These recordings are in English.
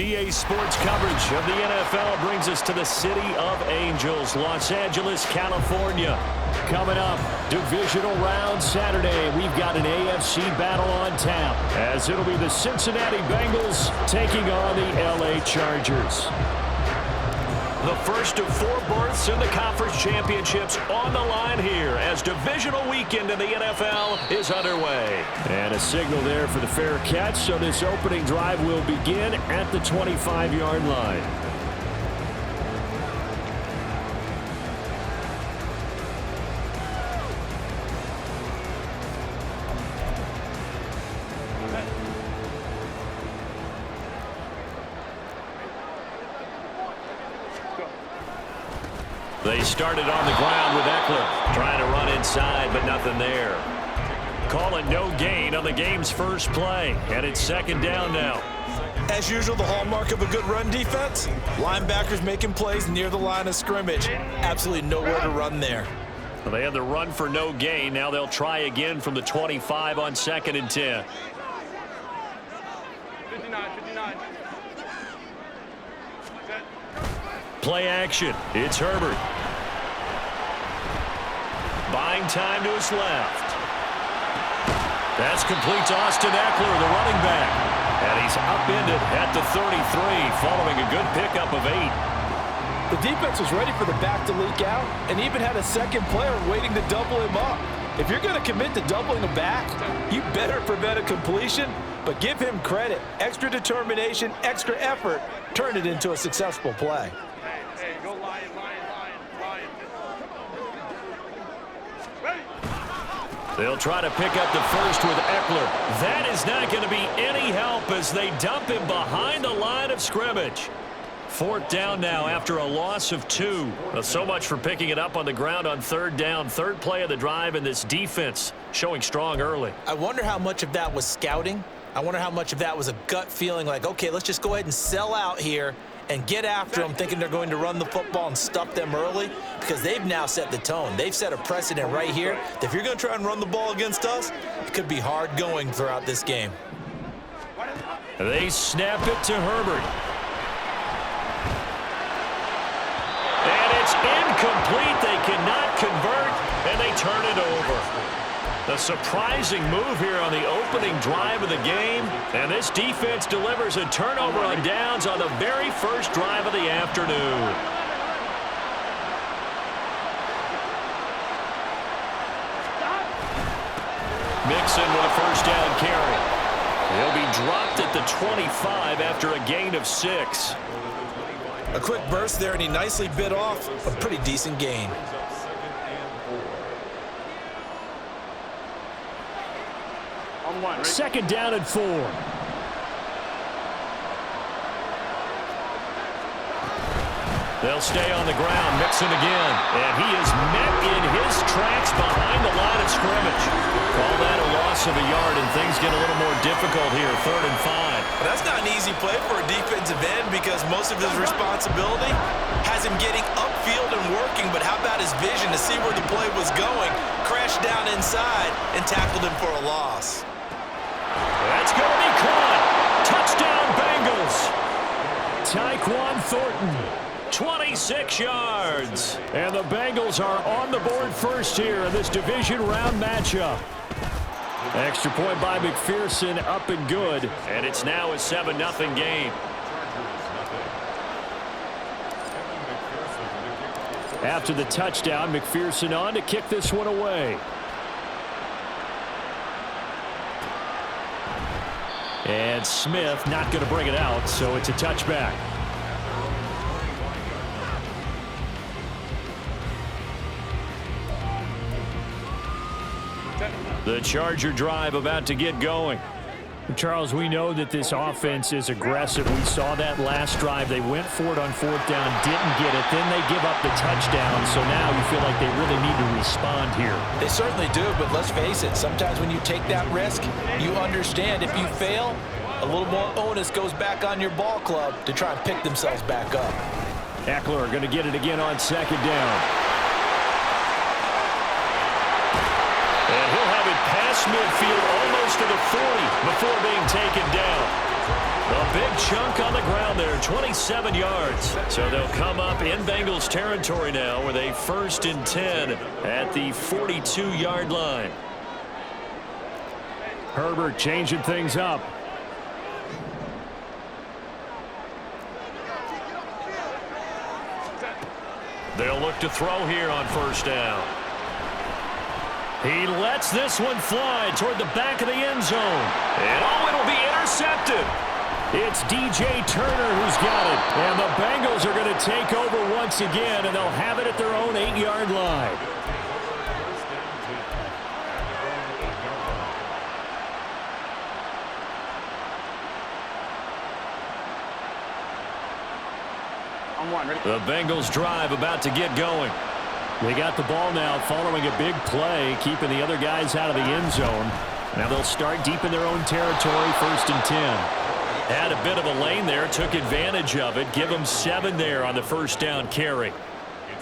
EA Sports coverage of the NFL brings us to the City of Angels, Los Angeles, California. Coming up, divisional round Saturday. We've got an AFC battle on tap, as it'll be the Cincinnati Bengals taking on the LA Chargers. The first of 4 berths in the conference championships on the line here as divisional weekend in the NFL is underway. And a signal there for the fair catch, so this opening drive will begin at the 25-yard line. They started on the ground with Eckler, trying to run inside, but nothing there. Calling no gain on the game's first play, and it's second down now. As usual, the hallmark of a good run defense, linebackers making plays near the line of scrimmage. Absolutely nowhere to run there. Well, they had the run for no gain. Now they'll try again from the 25 on 2nd and 10. 59. Play action. It's Herbert. Buying time to his left. That's complete to Austin Eckler, the running back. And he's upended at the 33, following a good pickup of 8. The defense was ready for the back to leak out and even had a second player waiting to double him up. If you're going to commit to doubling a back, you better prevent a completion, but give him credit. Extra determination, extra effort, turned it into a successful play. Hey, go Lion. They'll try to pick up the first with Eckler. That is not going to be any help as they dump him behind the line of scrimmage. 4th down now after a loss of 2. Well, so much for picking it up on the ground on 3rd down. 3rd play of the drive, and this defense showing strong early. I wonder how much of that was scouting. I wonder how much of that was a gut feeling like, okay, let's just go ahead and sell out here and get after them, thinking they're going to run the football and stuff them early, because they've now set the tone. They've set a precedent right here that if you're going to try and run the ball against us, it could be hard going throughout this game. They snap it to Herbert. And it's incomplete. They cannot convert, and they turn it over. A surprising move here on the opening drive of the game, and this defense delivers a turnover on downs on the very first drive of the afternoon. Mixon with a first down carry. He'll be dropped at the 25 after a gain of 6. A quick burst there, and he nicely bit off a pretty decent gain. Second down and 4. They'll stay on the ground. Mixon again. And he is met in his tracks behind the line of scrimmage. Call that a loss of a yard, and things get a little more difficult here. 3rd and 5. But that's not an easy play for a defensive end, because most of his responsibility has him getting upfield and working. But how about his vision to see where the play was going? Crashed down inside and tackled him for a loss. That's going to be caught. Touchdown, Bengals. Tyquan Thornton, 26 yards. And the Bengals are on the board first here in this division round matchup. Extra point by McPherson, up and good. And it's now a 7-0 game. After the touchdown, McPherson on to kick this one away. And Smith not going to bring it out, so it's a touchback. The Charger drive about to get going. Charles, we know that this offense is aggressive. We saw that last drive. They went for it on 4th down, didn't get it. Then they give up the touchdown. So now you feel like they really need to respond here. They certainly do, but let's face it. Sometimes when you take that risk, you understand if you fail, a little more onus goes back on your ball club to try and pick themselves back up. Eckler going to get it again on 2nd down. And he'll have it past midfield almost to the 40 before being taken down. A big chunk on the ground there, 27 yards. So they'll come up in Bengals territory now with a 1st and 10 at the 42-yard line. Herbert changing things up. They'll look to throw here on 1st down. He lets this one fly toward the back of the end zone. And it'll be intercepted. It's DJ Turner who's got it. And the Bengals are going to take over once again, and they'll have it at their own 8-yard line. The Bengals drive about to get going. They got the ball now following a big play, keeping the other guys out of the end zone. Now they'll start deep in their own territory, 1st and 10. Had a bit of a lane there, took advantage of it. Give them 7 there on the 1st down carry.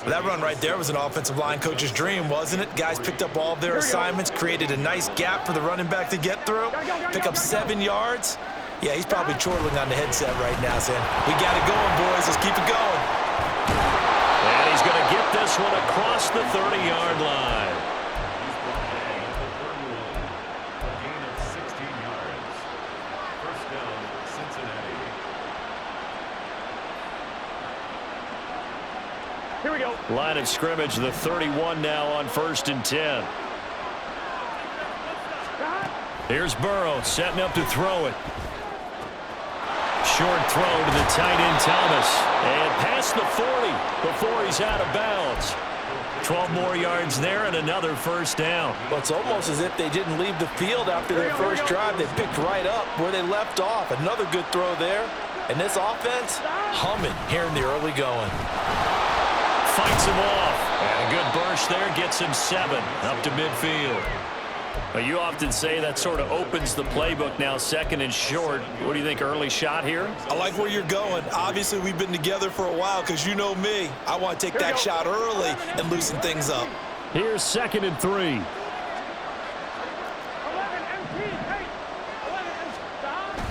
That run right there was an offensive line coach's dream, wasn't it? Guys picked up all of their assignments, created a nice gap for the running back to get through, pick up 7 yards. Yeah, he's probably chortling on the headset right now saying, we got it going, boys. Let's keep it going. And he's going to get this one across the 30-yard line. Here we go. Line of scrimmage, the 31 now on 1st and 10. Here's Burrow setting up to throw it. Short throw to the tight end Thomas. And past the 40 before he's out of bounds. 12 more yards there and another 1st down. Well, it's almost as if they didn't leave the field after their first drive. They picked right up where they left off. Another good throw there. And this offense, humming here in the early going. Fights him off. And a good burst there gets him 7 up to midfield. Well, you often say that sort of opens the playbook now, 2nd and short. What do you think, early shot here? I like where you're going. Obviously, we've been together for a while because you know me. I want to take that shot early and loosen things up. Here's 2nd and 3.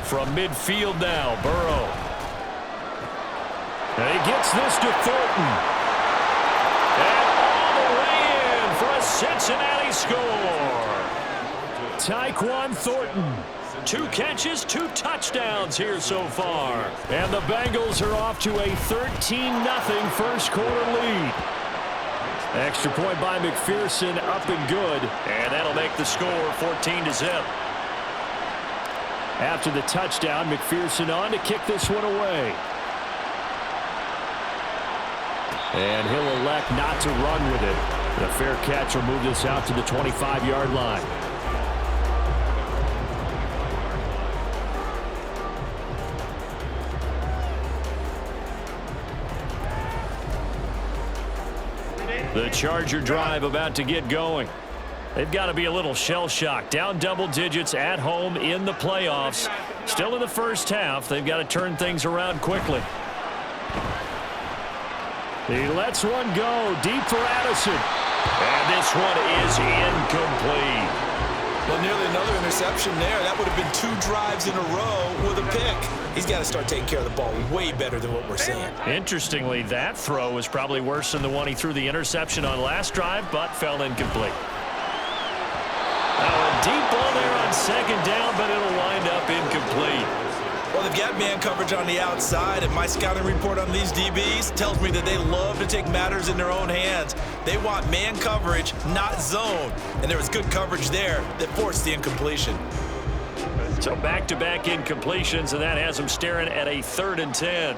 From midfield now, Burrow. And he gets this to Thornton. And all the way in for a Cincinnati score. Tyquan Thornton. 2 catches, 2 touchdowns here so far. And the Bengals are off to a 13-0 first quarter lead. Extra point by McPherson, up and good. And that'll make the score 14-0. After the touchdown, McPherson on to kick this one away. And he'll elect not to run with it. The fair catch will move this out to the 25-yard line. The Charger drive about to get going. They've got to be a little shell-shocked. Down double digits at home in the playoffs. Still in the first half. They've got to turn things around quickly. He lets one go deep for Addison. And this one is incomplete. Well, nearly another interception there. That would have been 2 drives in a row with a pick. He's got to start taking care of the ball way better than what we're seeing. Interestingly, that throw was probably worse than the one he threw the interception on last drive, but fell incomplete. Now a deep ball there on 2nd down, but it'll wind up incomplete. Well, they've got man coverage on the outside, and my scouting report on these DBs tells me that they love to take matters in their own hands. They want man coverage, not zone. And there was good coverage there that forced the incompletion. So back-to-back incompletions, and that has them staring at a 3rd and 10.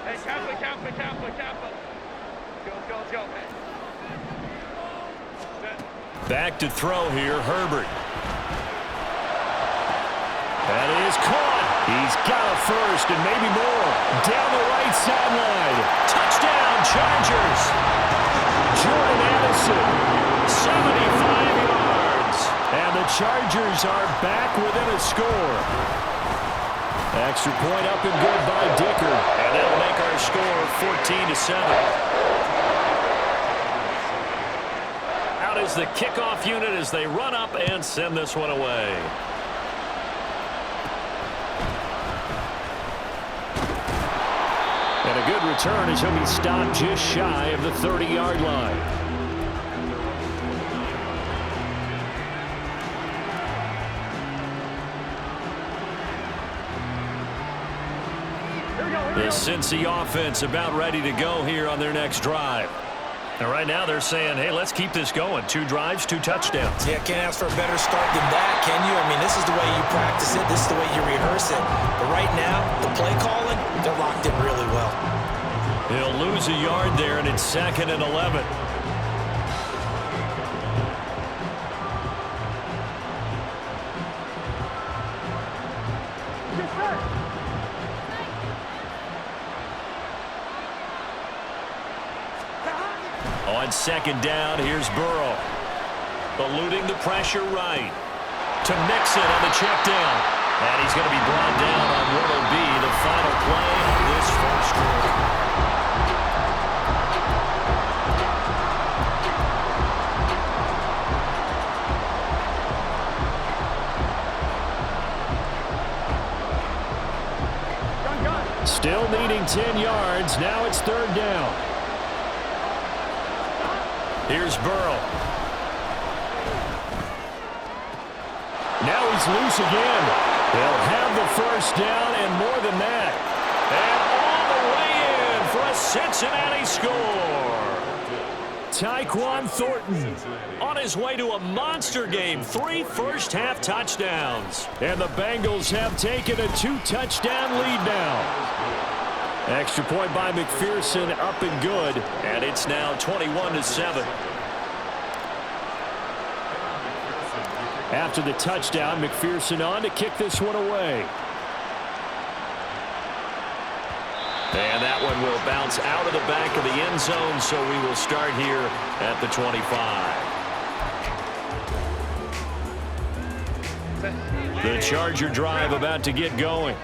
Hey, Kappa. Go. Back to throw here, Herbert. That is caught. He's got a first and maybe more. Down the right sideline. Touchdown, Chargers. Jordan Addison, 75 yards. And the Chargers are back within a score. Extra point up and good by Dicker. And that'll make our score 14-7. Out is the kickoff unit as they run up and send this one away. And a good return as he'll be stopped just shy of the 30-yard line. The Cincy offense about ready to go here on their next drive. And right now they're saying, hey, let's keep this going. 2 drives, 2 touchdowns. Yeah, can't ask for a better start than that, can you? I mean, this is the way you practice it. This is the way you rehearse it. But right now, the play calling, they're locked in really well. He'll lose a yard there, and it's 2nd and 11. On 2nd down, here's Burrow. Eluding the pressure right. To Mixon on the check down. And he's going to be brought down on what will be the final play of this first quarter. Still needing 10 yards. Now it's 3rd down. Here's Burrow. Now he's loose again. They'll have the first down and more than that. And all the way in for a Cincinnati score. Tyquan Thornton on his way to a monster game. 3 first-half touchdowns. And the Bengals have taken a 2-touchdown lead now. Extra point by McPherson, up and good. And it's now 21-7. After the touchdown, McPherson on to kick this one away. And that one will bounce out of the back of the end zone, so we will start here at the 25. The Charger drive about to get going.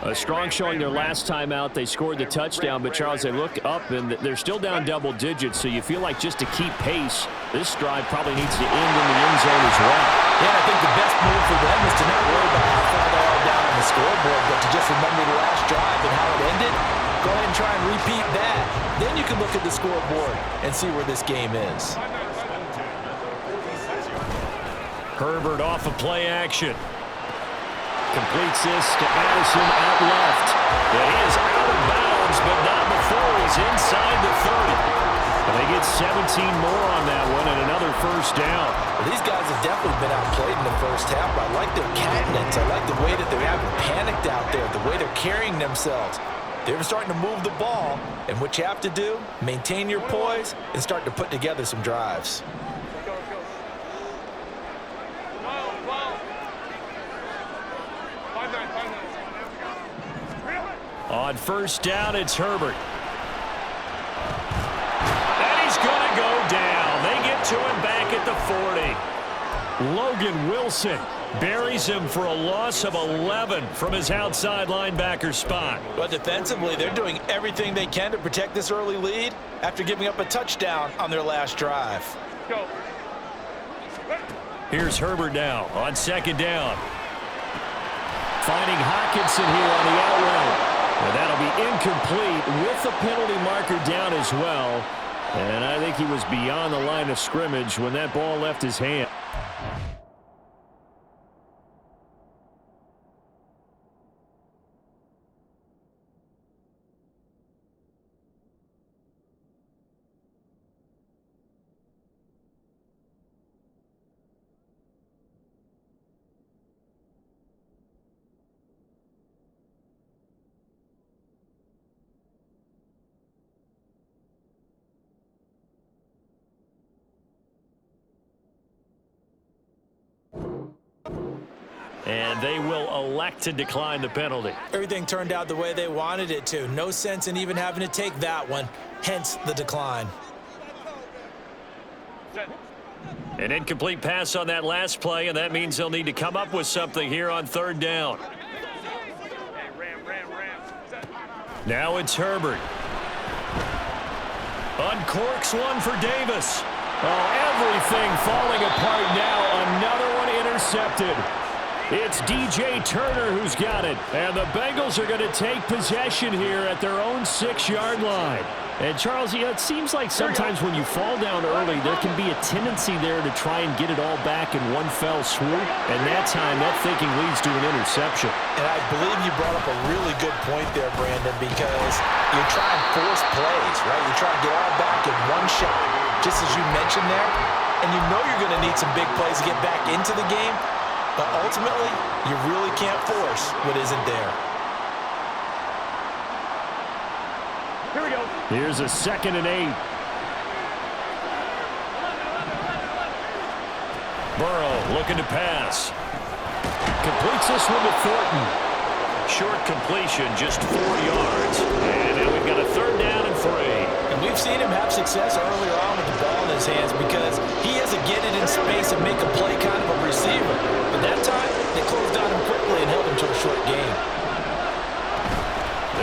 A strong showing their last time out. They scored the touchdown, but, Charles, they look up, and they're still down double digits, so you feel like just to keep pace, this drive probably needs to end in the end zone as well. Yeah, I think the best move for them is to not worry about how far they are down on the scoreboard, but to just remember the last drive and how it ended. Go ahead and try and repeat that. Then you can look at the scoreboard and see where this game is. Herbert off of play action. Completes this to Addison out left. And he is out of bounds, but not before he's inside the 30. And they get 17 more on that one and another first down. Well, these guys have definitely been outplayed in the first half. I like their cabinets. I like the way that they haven't panicked out there, the way they're carrying themselves. They're starting to move the ball, and what you have to do, maintain your poise and start to put together some drives. On first down, it's Herbert. And he's going to go down. They get to him back at the 40. Logan Wilson buries him for a loss of 11 from his outside linebacker spot. But defensively, they're doing everything they can to protect this early lead after giving up a touchdown on their last drive. Go. Here's Herbert now on 2nd down. Finding Hockenson here on the out route. And that'll be incomplete with the penalty marker down as well. And I think he was beyond the line of scrimmage when that ball left his hand. And they will elect to decline the penalty. Everything turned out the way they wanted it to. No sense in even having to take that one, hence the decline. An incomplete pass on that last play, and that means they'll need to come up with something here on third down. Now it's Herbert. Uncorks one for Davis. Oh, everything falling apart now. Another one intercepted. It's DJ Turner who's got it. And the Bengals are going to take possession here at their own 6-yard line. And, Charles, it seems like sometimes when you fall down early, there can be a tendency there to try and get it all back in one fell swoop. And that time, that thinking leads to an interception. And I believe you brought up a really good point there, Brandon, because you're trying to force plays, right? You're trying to get all back in one shot, just as you mentioned there. And you know you're going to need some big plays to get back into the game. But ultimately, you really can't force what isn't there. Here we go. Here's a 2nd and 8. Burrow looking to pass. Completes this one to Thornton. Short completion, just 4 yards. And now we've got a 3rd down and 3. And we've seen him have success earlier on with the ball in his hands because he has to get it in space and make a play kind of a receiver. But that time, they closed on him quickly and held him to a short gain.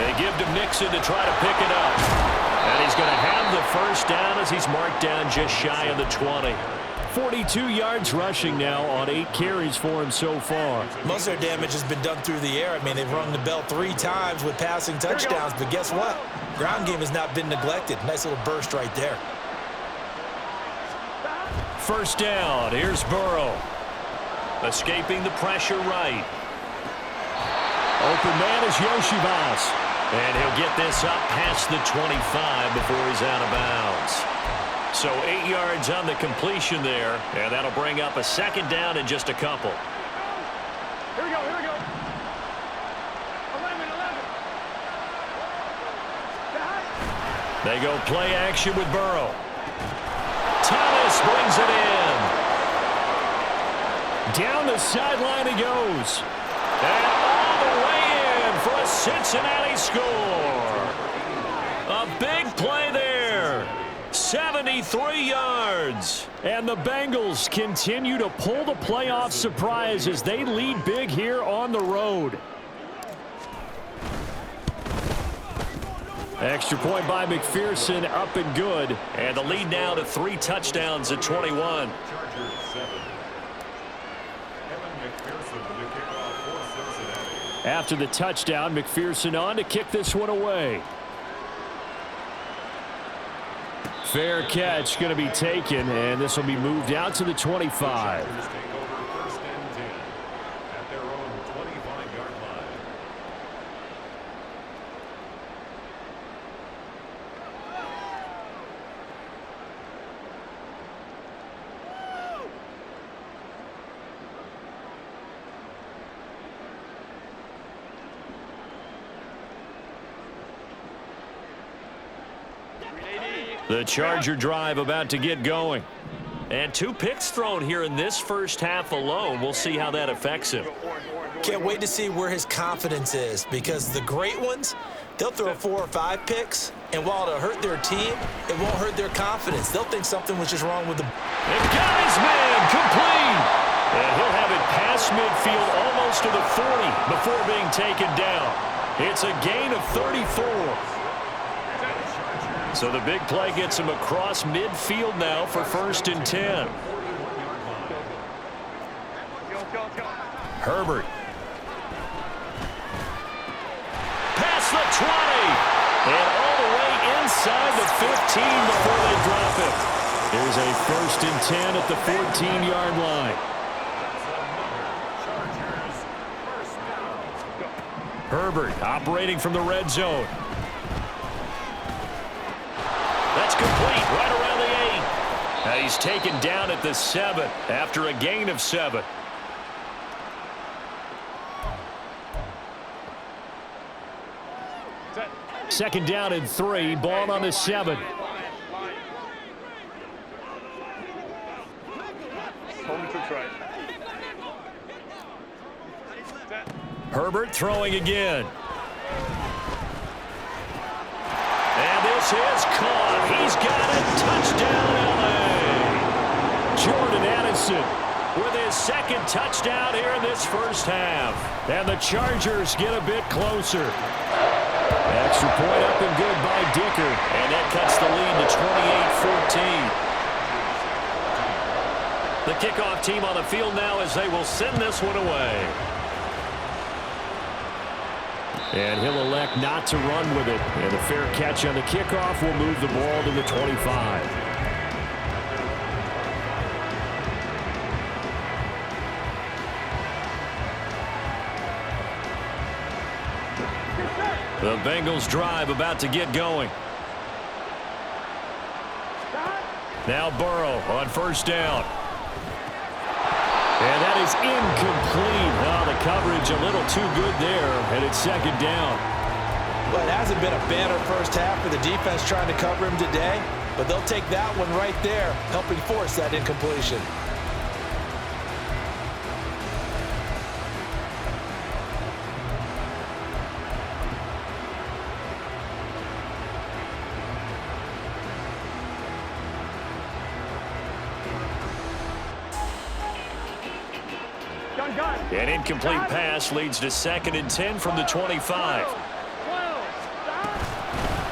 They give to Mixon to try to pick it up. And he's going to have the 1st down as he's marked down just shy of the 20. 42 yards rushing now on 8 carries for him so far. Most of their damage has been done through the air. I mean, they've rung the bell 3 times with passing touchdowns, but guess what? Ground game has not been neglected. Nice little burst right there. 1st down. Here's Burrow. Escaping the pressure right. Open man is Yoshivas. And he'll get this up past the 25 before he's out of bounds. So 8 yards on the completion there, and that'll bring up a 2nd down in just a couple. Here we go, here we go. 11. They go play action with Burrow. Thomas brings it in. Down the sideline he goes. And all the way in for a Cincinnati score. A big play there. 73 yards. And the Bengals continue to pull the playoff surprise as they lead big here on the road. Extra point by McPherson, up and good. And the lead now to 3 touchdowns at 21. After the touchdown, McPherson on to kick this one away. Fair catch going to be taken, and this will be moved out to the 25. The Charger drive about to get going. And 2 picks thrown here in this first half alone. We'll see how that affects him. Can't wait to see where his confidence is, because the great ones, they'll throw 4 or 5 picks, and while it'll hurt their team, it won't hurt their confidence. They'll think something was just wrong with them. And got his man complete. And he'll have it past midfield almost to the 40 before being taken down. It's a gain of 34. So the big play gets him across midfield now for 1st and 10. Herbert. Past the 20. And all the way inside the 15 before they drop him. Here's a 1st and 10 at the 14-yard line. Herbert operating from the red zone. That's complete right around the 8. He's taken down at the 7 after a gain of 7. Second down and 3, ball on the 7. Home to try. Herbert throwing again. And this is caught. He's got it. Touchdown, L.A. Jordan Addison with his second touchdown here in this first half. And the Chargers get a bit closer. Extra point up and good by Dicker. And that cuts the lead to 28-14. The kickoff team on the field now as they will send this one away. And he'll elect not to run with it. And a fair catch on the kickoff will move the ball to the 25. The Bengals drive about to get going. Now Burrow on first down. And that is incomplete. Oh, the coverage a little too good there, and it's second down. Well, it hasn't been a banner first half for the defense trying to cover him today, but they'll take that one right there, helping force that incompletion. An incomplete pass leads to 2nd and 10 from the 25.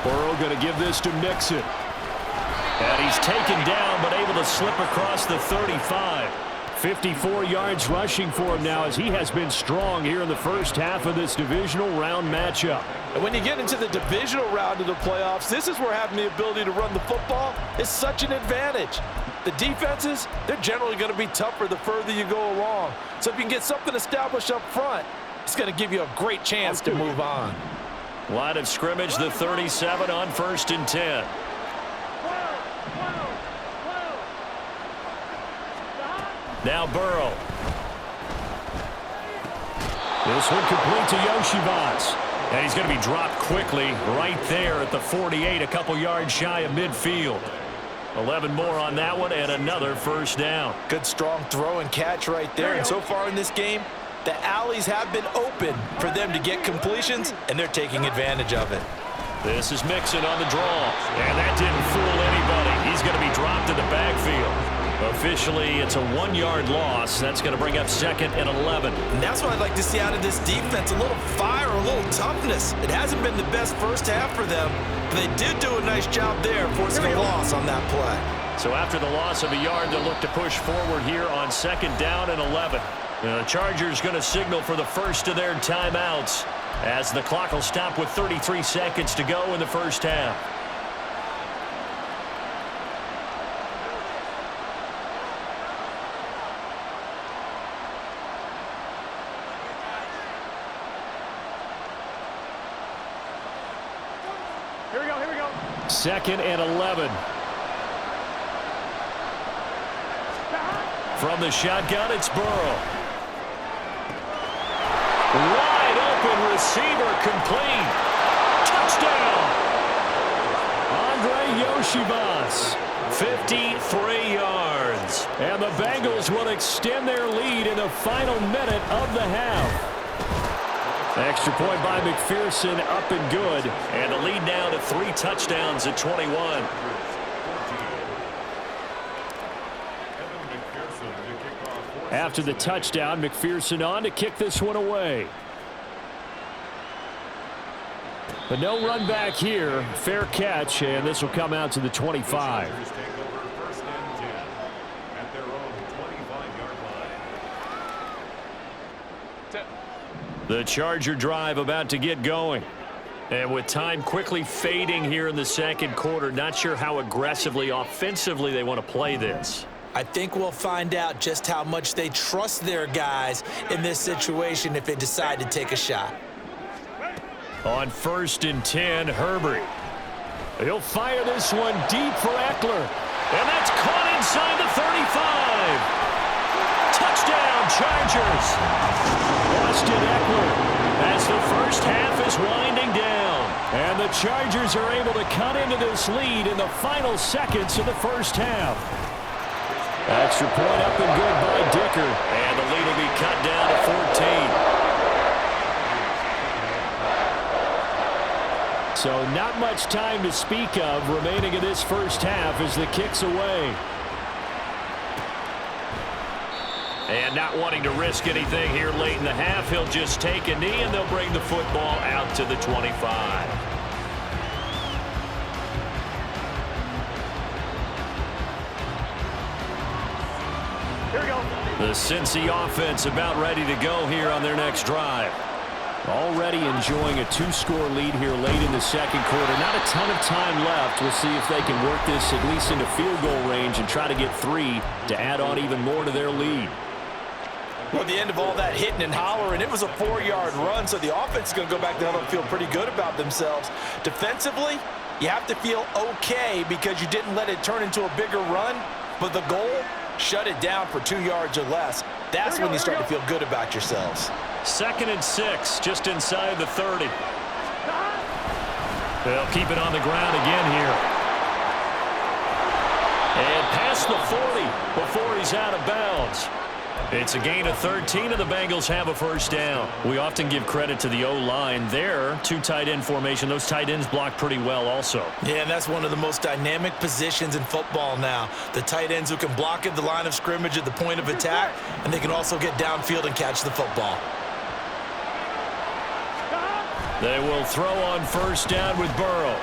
Burrow going to give this to Mixon. And he's taken down but able to slip across the 35. 54 yards rushing for him now as he has been strong here in the first half of this divisional round matchup. And when you get into the divisional round of the playoffs, this is where having the ability to run the football is such an advantage. The defenses, they're generally going to be tougher the further you go along. So if you can get something established up front, it's going to give you a great chance to move on. Line of scrimmage, the 37 on 1st and 10. Now Burrow. This one complete to Yoshivas. And he's going to be dropped quickly right there at the 48, a couple yards shy of midfield. 11 more on that one and another first down. Good strong throw and catch right there. And so far in this game, the alleys have been open for them to get completions, and they're taking advantage of it. This is Mixon on the draw. And that didn't fool anybody. He's going to be dropped in the backfield. Officially, it's a 1-yard loss. That's going to bring up 2nd and 11. And that's what I'd like to see out of this defense, a little fire, a little toughness. It hasn't been the best first half for them, but they did do a nice job there forcing a loss on that play. So after the loss of a yard, they'll look to push forward here on 2nd down and 11. The Chargers going to signal for the first of their timeouts as the clock will stop with 33 seconds to go in the first half. Here we go. 2nd and 11. From the shotgun, it's Burrow. Wide open receiver complete. Touchdown. Andre Yoshivas. 53 yards. And the Bengals will extend their lead in the final minute of the half. Extra point by McPherson, up and good. And the lead now to 3 touchdowns at 21. After the touchdown, McPherson on to kick this one away. But no run back here. Fair catch, and this will come out to the 25. The Charger drive about to get going. And with time quickly fading here in the second quarter, not sure how aggressively, offensively they want to play this. I think we'll find out just how much they trust their guys in this situation if they decide to take a shot. On 1st and 10, Herbert. He'll fire this one deep for Eckler. And that's caught inside the 35. Touchdown, Chargers. Austin Eckler as the first half is winding down. And the Chargers are able to cut into this lead in the final seconds of the first half. Extra point up and good by Dicker. And the lead will be cut down to 14. So not much time to speak of remaining in this first half as the kick's away. And not wanting to risk anything here late in the half, he'll just take a knee and they'll bring the football out to the 25. Here we go. The Cincy offense about ready to go here on their next drive. Already enjoying a 2-score lead here late in the second quarter. Not a ton of time left. We'll see if they can work this at least into field goal range and try to get 3 to add on even more to their lead. Well, at the end of all that hitting and hollering, it was a 4-yard run, so the offense is going to go back there and feel pretty good about themselves. Defensively, you have to feel okay because you didn't let it turn into a bigger run, but the goal, shut it down for 2 yards or less. That's when you start to feel good about yourselves. 2nd and 6, just inside the 30. They'll keep it on the ground again here. And past the 40 before he's out of bounds. It's a gain of 13, and the Bengals have a first down. We often give credit to the O-line there. 2 tight end formation. Those tight ends block pretty well also. Yeah, and that's one of the most dynamic positions in football now. The tight ends who can block at the line of scrimmage at the point of attack, and they can also get downfield and catch the football. They will throw on first down with Burrow.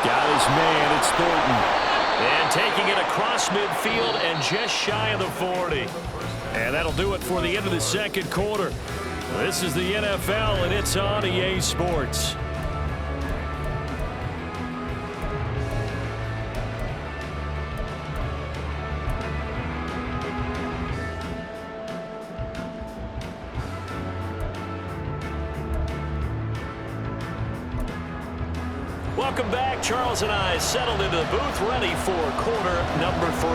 Got his man. It's Thornton. And taking it across midfield and just shy of the 40. And that'll do it for the end of the second quarter. This is the NFL, and it's on EA Sports. Welcome back. Charles and I settled into the booth, ready for quarter number 3.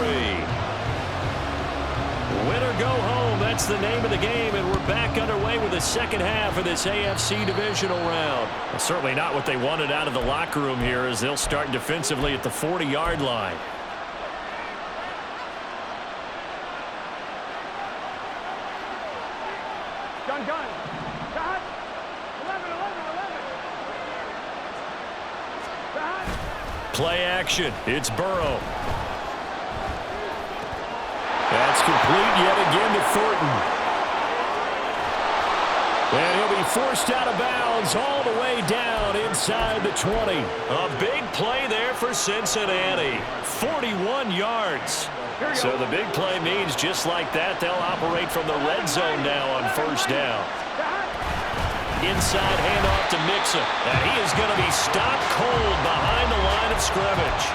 Win or go home, that's the name of the game, and we're back underway with the second half of this AFC divisional round. Well, certainly not what they wanted out of the locker room here as they'll start defensively at the 40-yard line. Gun. Got. 11. Play action. It's Burrow. That's complete yet again to Thornton. And he'll be forced out of bounds all the way down inside the 20. A big play there for Cincinnati. 41 yards. So the big play means just like that, they'll operate from the red zone now on first down. Inside handoff to Mixon. And he is going to be stopped cold behind the line of scrimmage.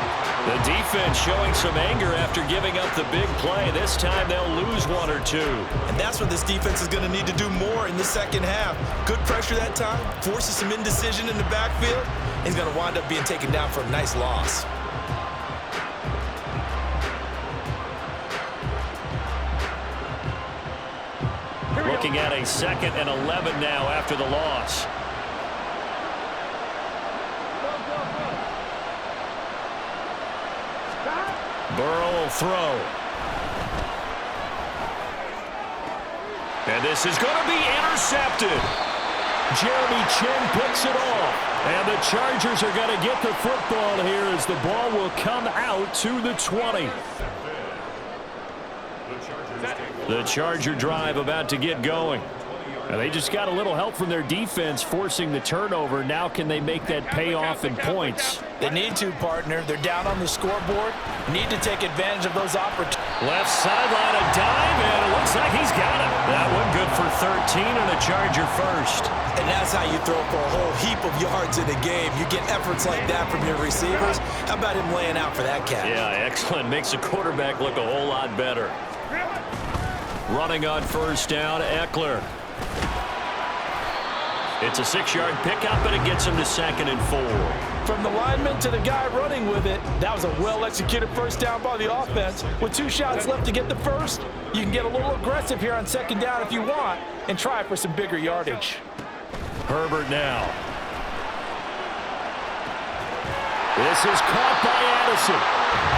The defense showing some anger after giving up the big play. This time they'll lose 1 or 2. And that's what this defense is going to need to do more in the second half. Good pressure that time, forces some indecision in the backfield. He's going to wind up being taken down for a nice loss. Looking at a 2nd and 11 now after the loss. Burrow will throw. And this is going to be intercepted. Jeremy Chinn picks it off. And the Chargers are going to get the football here as the ball will come out to the 20. The Charger drive about to get going. And they just got a little help from their defense forcing the turnover. Now can they make that pay off in points? They need to, partner. They're down on the scoreboard. Need to take advantage of those opportunities. Left sideline, a dive, and it looks like he's got it. That one good for 13 and a Charger first. And that's how you throw for a whole heap of yards in a game. You get efforts like that from your receivers. How about him laying out for that catch? Yeah, excellent. Makes the quarterback look a whole lot better. Running on first down, Eckler. It's a 6-yard pickup, and it gets him to 2nd and 4. From the lineman to the guy running with it, that was a well-executed first down by the offense. With 2 shots left to get the first, you can get a little aggressive here on 2nd down if you want and try for some bigger yardage. Herbert now. This is caught by Addison.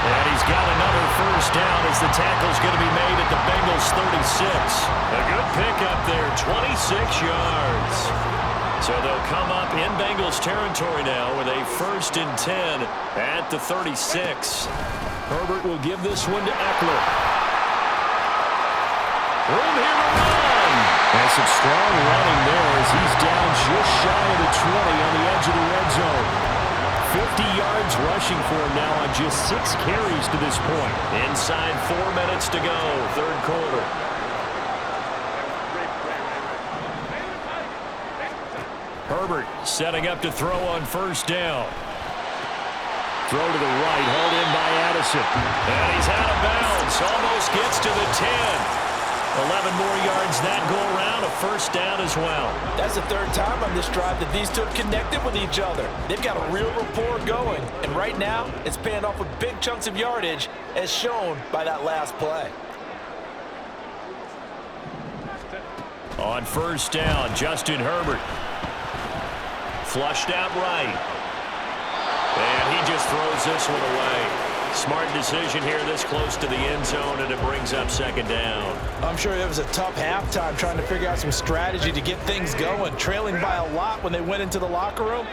And he's got another first down as the tackle's going to be made at the Bengals 36. A good pickup there, 26 yards. So they'll come up in Bengals territory now with a 1st and 10 at the 36. Herbert will give this one to Eckler. Room here to run. And some strong running there as he's down just shy of the 20 on the edge of the red zone. 50 yards rushing for him now on just 6 carries to this point. Inside 4 minutes to go, 3rd quarter. Herbert setting up to throw on 1st down. Throw to the right, hauled in by Addison. And he's out of bounds, almost gets to the 10. 11 more yards that go around, a 1st down as well. That's the 3rd time on this drive that these two have connected with each other. They've got a real rapport going, and right now it's paying off with big chunks of yardage as shown by that last play. On 1st down, Justin Herbert. Flushed out right. And he just throws this one away. Smart decision here this close to the end zone, and it brings up 2nd down. I'm sure it was a tough halftime trying to figure out some strategy to get things going, trailing by a lot when they went into the locker room.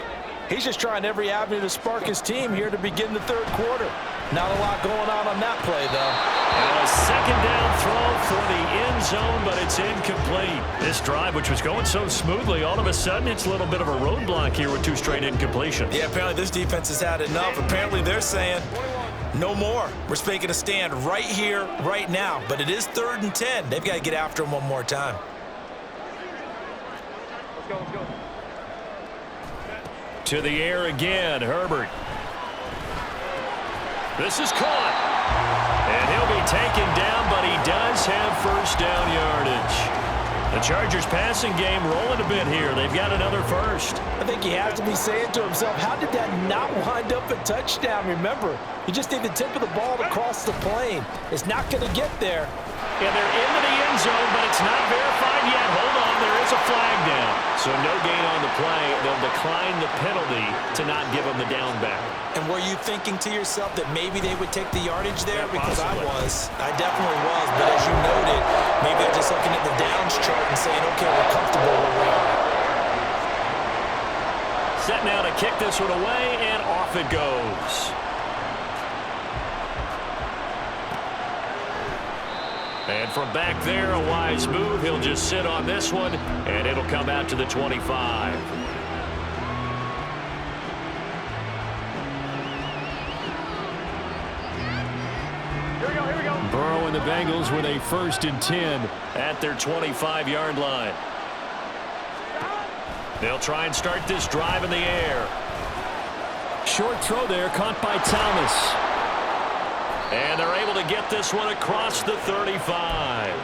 He's just trying every avenue to spark his team here to begin the 3rd quarter. Not a lot going on that play, though. And a 2nd down throw for the end zone, but it's incomplete. This drive, which was going so smoothly, all of a sudden it's a little bit of a roadblock here with 2 straight incompletions. Yeah, apparently this defense has had enough. Apparently they're saying, no more. We're making a stand right here, right now. But it is 3rd and 10. They've got to get after him one more time. Let's go, let's go. To the air again, Herbert. This is caught. And he'll be taken down, but he does have 1st down yardage. The Chargers passing game rolling a bit here. They've got another 1st. I think he has to be saying to himself, how did that not wind up a touchdown? Remember, you just need the tip of the ball to cross the plane. It's not going to get there. Yeah, they're into the end zone, but it's not verified yet. Hold on, there is a flag down. So no gain on the play. They'll decline the penalty to not give them the down back. And were you thinking to yourself that maybe they would take the yardage there? Yeah, because possibly. I was. I definitely was. But as you noted, maybe they're just looking at the downs chart and saying, okay, we're comfortable where we are. Set now to kick this one away, and off it goes. And from back there, a wise move. He'll just sit on this one, and it'll come out to the 25. Here we go, here we go. Burrow and the Bengals with a 1st and 10 at their 25-yard line. They'll try and start this drive in the air. Short throw there, caught by Thomas. And they're able to get this one across the 35.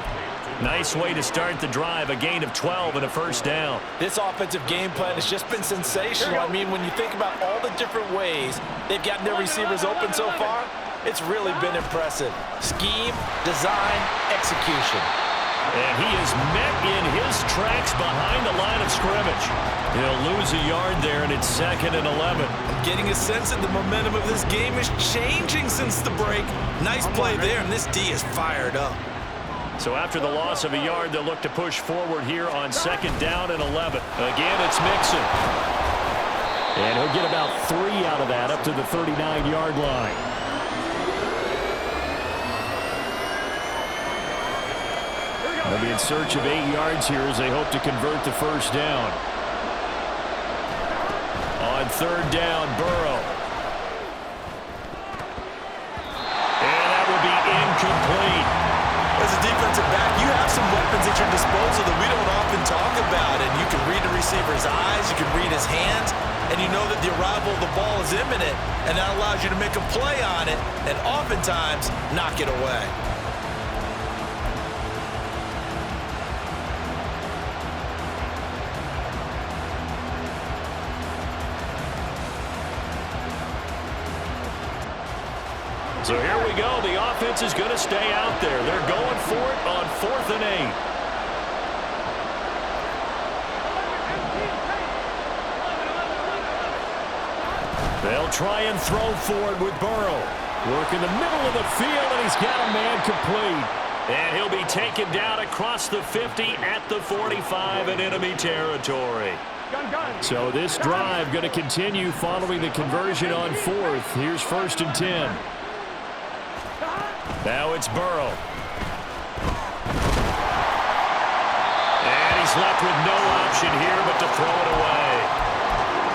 Nice way to start the drive, a gain of 12 and a 1st down. This offensive game plan has just been sensational. I mean, when you think about all the different ways they've gotten their receivers open so far, it's really been impressive. Scheme, design, execution. And he is met in his tracks behind the line of scrimmage. He'll lose a yard there, and it's 2nd and 11. I'm getting a sense that the momentum of this game is changing since the break. Nice play there, and this D is fired up. So after the loss of a yard, they'll look to push forward here on 2nd down and 11. Again, it's Mixon. And he'll get about 3 out of that, up to the 39-yard line. They'll be in search of 8 yards here as they hope to convert the 1st down. On 3rd down, Burrow. And that will be incomplete. As a defensive back, you have some weapons at your disposal that we don't often talk about. And you can read a receiver's eyes, you can read his hands, and you know that the arrival of the ball is imminent. And that allows you to make a play on it and oftentimes knock it away. So here we go. The offense is going to stay out there. They're going for it on 4th and 8. They'll try and throw for it with Burrow. Work in the middle of the field, and he's got a man complete. And he'll be taken down across the 50 at the 45 in enemy territory. So this drive going to continue following the conversion on fourth. Here's 1st and 10. Now it's Burrow. And he's left with no option here but to throw it away.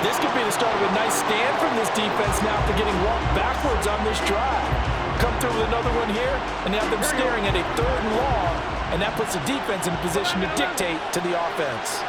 This could be the start of a nice stand from this defense now after getting walked backwards on this drive. Come through with another one here, and they have them staring at a 3rd and long, and that puts the defense in a position to dictate to the offense.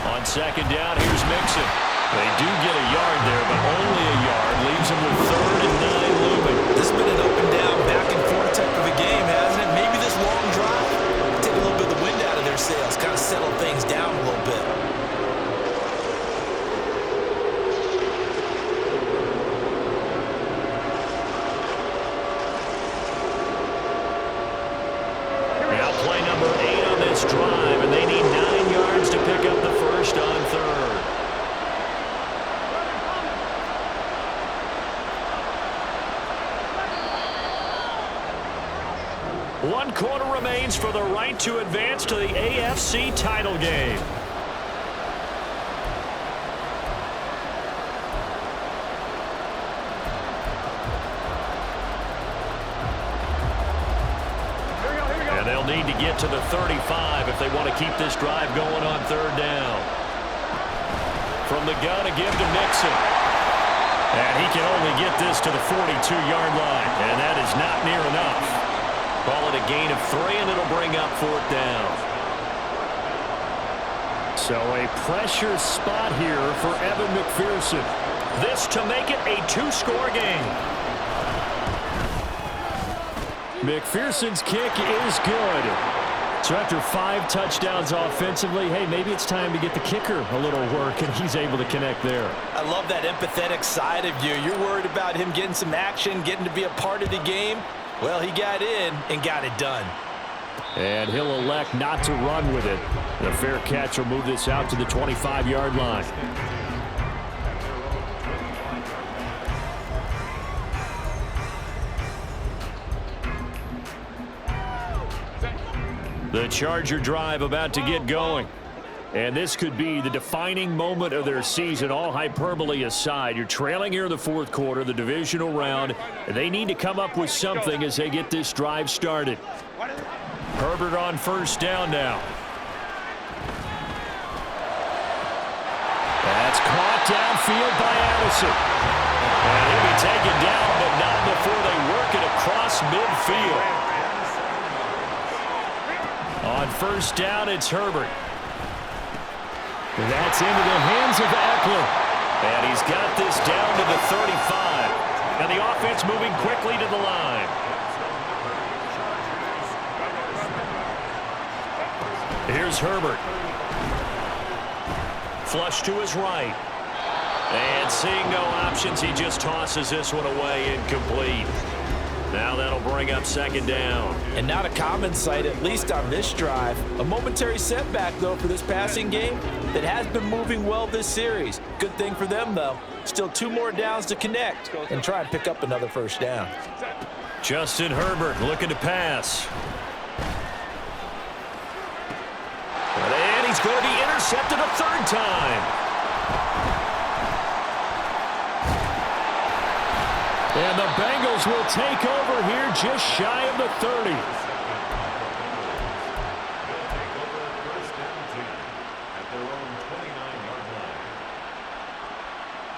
On 2nd down, here's Mixon. They do get a yard there, but only a yard. Leaves them with 3rd and 9 looming. This has been an up and down, back and forth type of a game, hasn't it? Maybe this long drive take a little bit of the wind out of their sails, kind of settle things down a little bit. Now play number 8 on this drive, and they need 9 yards to pick up the first on 3rd. One quarter remains for the right to advance to the AFC title game. And they'll need to get to the 35 if they want to keep this drive going on 3rd down. From the gun, a give to Mixon. And he can only get this to the 42-yard line, and that is not near enough. Call it a gain of 3, and it'll bring up 4th down. So a pressure spot here for Evan McPherson. This to make it a 2-score game. McPherson's kick is good. So after 5 touchdowns offensively, hey, maybe it's time to get the kicker a little work, and he's able to connect there. I love that empathetic side of you. You're worried about him getting some action, getting to be a part of the game. Well, he got in and got it done. And he'll elect not to run with it. The fair catch will move this out to the 25-yard line. The Charger drive about to get going. And this could be the defining moment of their season, all hyperbole aside. You're trailing here in the 4th quarter, the divisional round. They need to come up with something as they get this drive started. Herbert on 1st down now. That's caught downfield by Addison. And he'll be taken down, but not before they work it across midfield. On 1st down, it's Herbert. That's into the hands of Eckler. And he's got this down to the 35. And the offense moving quickly to the line. Here's Herbert. Flush to his right. And seeing no options, he just tosses this one away, incomplete. Now that'll bring up 2nd down. And not a common sight, at least on this drive. A momentary setback, though, for this passing game that has been moving well this series. Good thing for them, though. Still 2 more downs to connect and try and pick up another 1st down. Justin Herbert looking to pass. And he's going to be intercepted a 3rd time. And the Bengals will take over here just shy of the 30.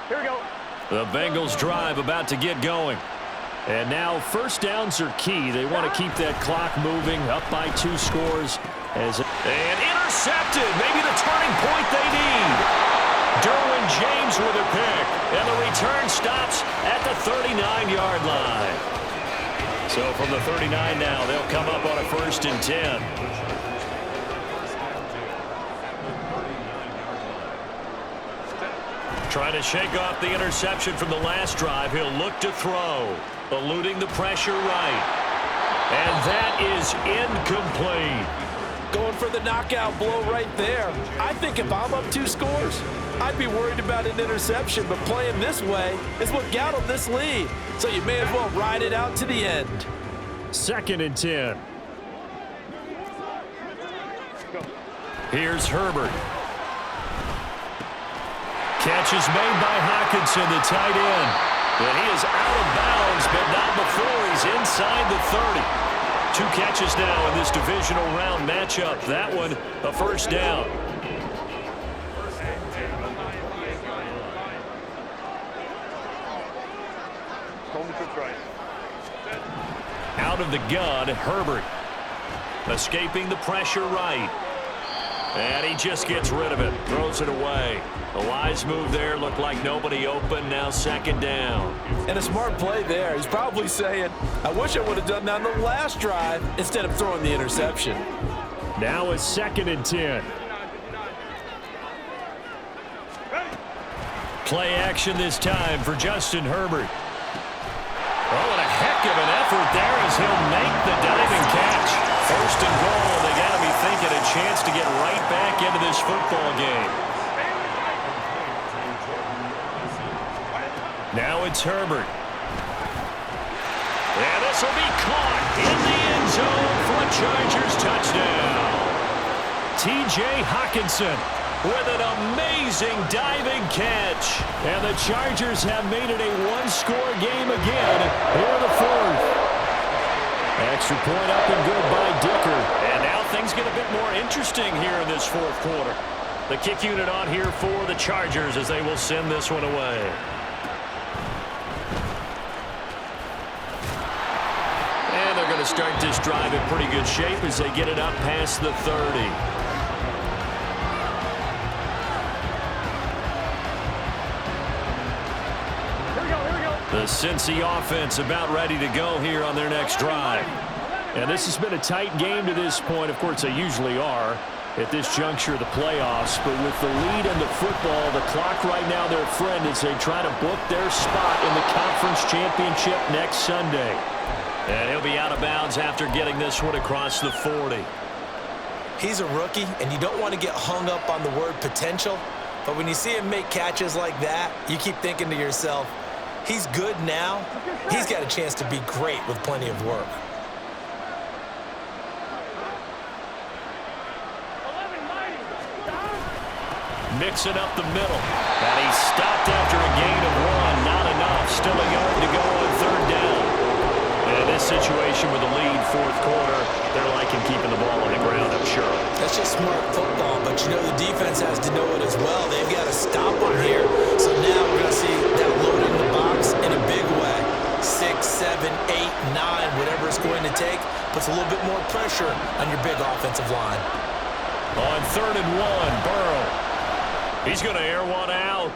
Here we go. The Bengals drive about to get going. And now 1st downs are key. They want to keep that clock moving, up by 2 scores. And intercepted, maybe the turning point they need. Derwin James with a pick, and the return stops at the 39-yard line. So from the 39 now, they'll come up on a 1st and 10. Trying to shake off the interception from the last drive. He'll look to throw, eluding the pressure right. And that is incomplete. Going for the knockout blow right there. I think if I'm up 2 scores, I'd be worried about an interception, but playing this way is what got them this lead. So you may as well ride it out to the end. 2nd and 10. Here's Herbert. Catch is made by Hockenson, the tight end. And he is out of bounds, but not before he's inside the 30. 2 catches now in this divisional round matchup. That one, a first down. Out of the gun, Herbert. Escaping the pressure right. And he just gets rid of it. Throws it away. A wise move there. Looked like nobody open. Now second down. And a smart play there. He's probably saying, I wish I would have done that on the last drive instead of throwing the interception. Now it's 2nd and 10. Play action this time for Justin Herbert. Oh, and a heck of an effort there as he'll make the diving catch. 1st and goal. They got to be thinking a chance to get right back into this football game. Now it's Herbert. And this will be caught in the end zone for a Chargers touchdown. T.J. Hockenson with an amazing diving catch. And the Chargers have made it a one-score game again here in the 4th. Extra point up and good by Dicker. And now things get a bit more interesting here in this 4th quarter. The kick unit on here for the Chargers as they will send this one away. And they're going to start this drive in pretty good shape as they get it up past the 30. The Cincy offense about ready to go here on their next drive. And this has been a tight game to this point. Of course, they usually are at this juncture of the playoffs. But with the lead in the football, the clock right now their friend as they try to book their spot in the conference championship next Sunday. And he'll be out of bounds after getting this one across the 40. He's a rookie, and you don't want to get hung up on the word potential. But when you see him make catches like that, you keep thinking to yourself, he's good now. He's got a chance to be great with plenty of work. Mixing up the middle. And he stopped after a gain of 1. Not enough. Still a yard to go on 3rd down. And in this situation with the lead, 4th quarter, they're liking keeping the ball on the ground, I'm sure. That's just smart football, but you know the defense has to know it as well. They've got to stop him here. So now we're going to see that load in the box in a big way. 6, 7, 8, 9, whatever it's going to take, puts a little bit more pressure on your big offensive line. On 3rd and 1, Burrow. He's going to air one out.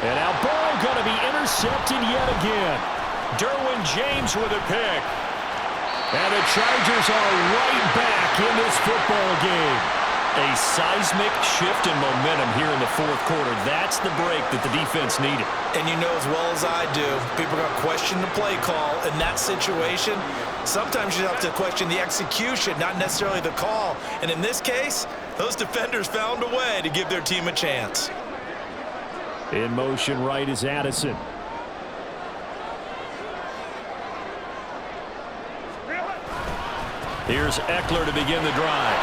And now Burrow going to be intercepted yet again. Derwin James with a pick. And the Chargers are right back in this football game. A seismic shift in momentum here in the 4th quarter. That's the break that the defense needed. And you know as well as I do, people are going to question the play call in that situation. Sometimes you have to question the execution, not necessarily the call. And in this case, those defenders found a way to give their team a chance. In motion right is Addison. Here's Eckler to begin the drive.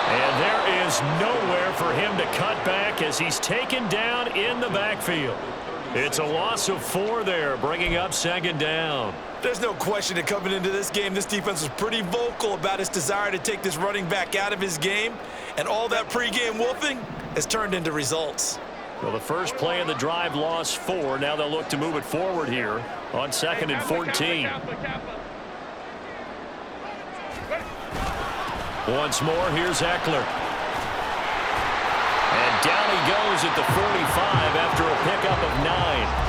And there is nowhere for him to cut back as he's taken down in the backfield. It's a loss of 4 there, bringing up 2nd down. There's no question that coming into this game, this defense was pretty vocal about its desire to take this running back out of his game. And all that pregame wolfing has turned into results. Well, the first play of the drive lost 4. Now they'll look to move it forward here on 2nd and 14. Once more, here's Eckler. And down he goes at the 45 after a pickup of 9.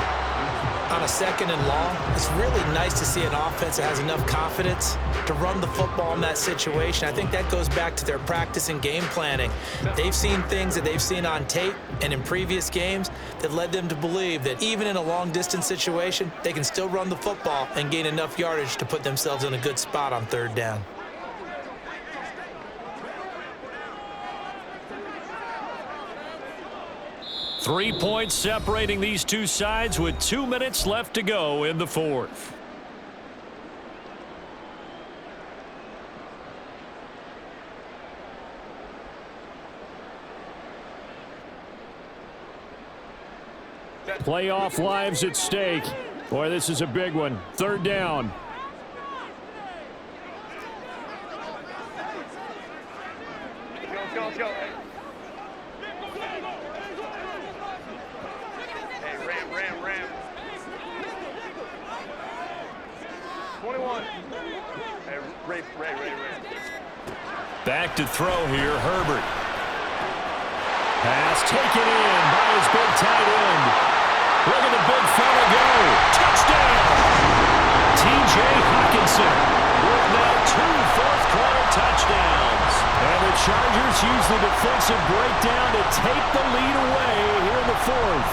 On a 2nd and long, it's really nice to see an offense that has enough confidence to run the football in that situation. I think that goes back to their practice and game planning. They've seen things that they've seen on tape and in previous games that led them to believe that even in a long-distance situation, they can still run the football and gain enough yardage to put themselves in a good spot on 3rd down. Three points separating these two sides with 2 minutes left to go in the 4th. Playoff lives at stake. Boy, this is a big one. 3rd down. Let's go. Hey, ram. 21. Hey, Ray. Back to throw here, Herbert. Pass taken in by his big tight end. Look at the big fella go. Touchdown! T.J. Hockenson with now 2 fourth-quarter touchdowns. And the Chargers use the defensive breakdown to take the lead away here in the 4th.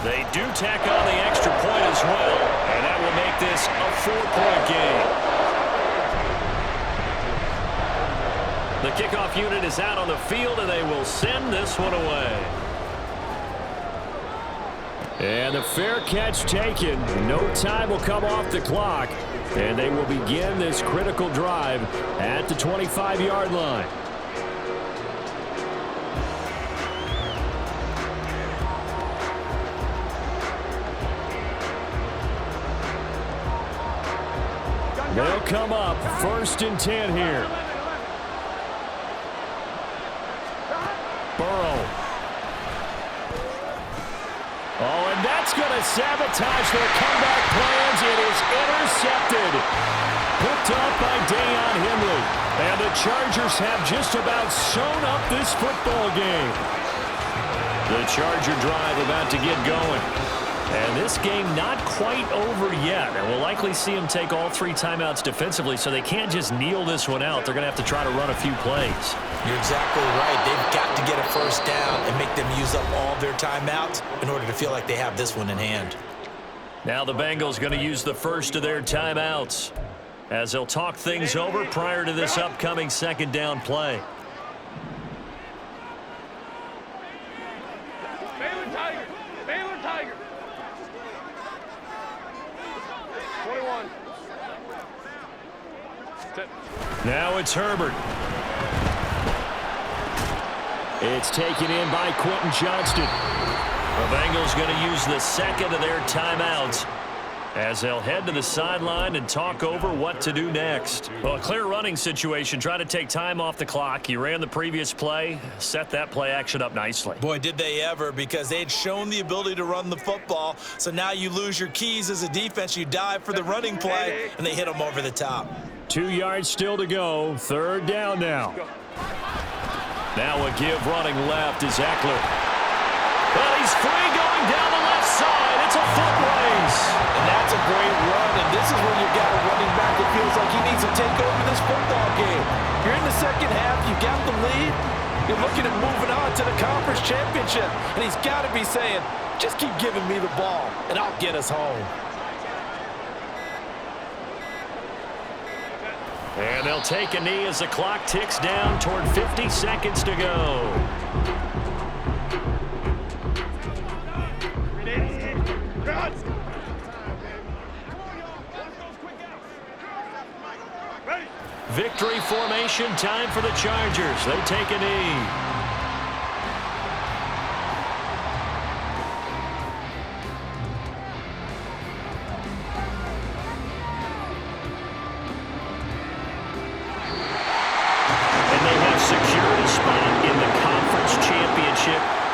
They do tack on the extra point as well, and that will make this a 4-point game. The kickoff unit is out on the field, and they will send this one away. And the fair catch taken. No time will come off the clock, and they will begin this critical drive at the 25-yard line. They'll come up 1st and 10 here. Burrow. Oh, and that's going to sabotage their comeback plans. It is intercepted. Picked up by Deion Henley. And the Chargers have just about sewn up this football game. The Charger drive about to get going. And this game not quite over yet. And we'll likely see them take all 3 timeouts defensively, so they can't just kneel this one out. They're going to have to try to run a few plays. You're exactly right. They've got to get a 1st down and make them use up all their timeouts in order to feel like they have this one in hand. Now the Bengals going to use the first of their timeouts as they'll talk things over prior to this upcoming 2nd down play. Baylor Tiger. 21. Now it's Herbert. It's taken in by Quentin Johnston. The Bengals going to use the 2nd of their timeouts as they'll head to the sideline and talk over what to do next. Well, a clear running situation. Try to take time off the clock. You ran the previous play, set that play action up nicely. Boy, did they ever, because they had shown the ability to run the football. So now you lose your keys as a defense. You dive for the running play, and they hit them over the top. 2 yards still to go. 3rd down now. Now a give running left is Eckler. Well, he's free going down the left side. It's a foot race. And that's a great run, and this is when you've got a running back that feels like he needs to take over this football game. You're in the 2nd half. You got the lead. You're looking at moving on to the conference championship, and he's got to be saying, just keep giving me the ball, and I'll get us home. And they'll take a knee as the clock ticks down toward 50 seconds to go. Victory formation time for the Chargers. They take a knee.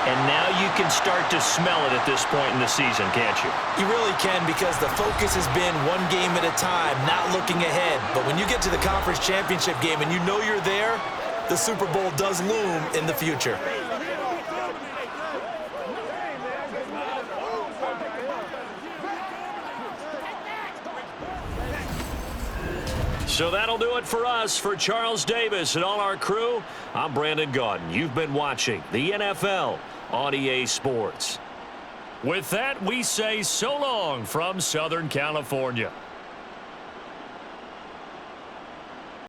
And now you can start to smell it at this point in the season, can't you? You really can, because the focus has been one game at a time, not looking ahead. But when you get to the conference championship game and you know you're there, the Super Bowl does loom in the future. So that'll do it for us. For Charles Davis and all our crew, I'm Brandon Gaudin. You've been watching the NFL on EA Sports. With that, we say so long from Southern California.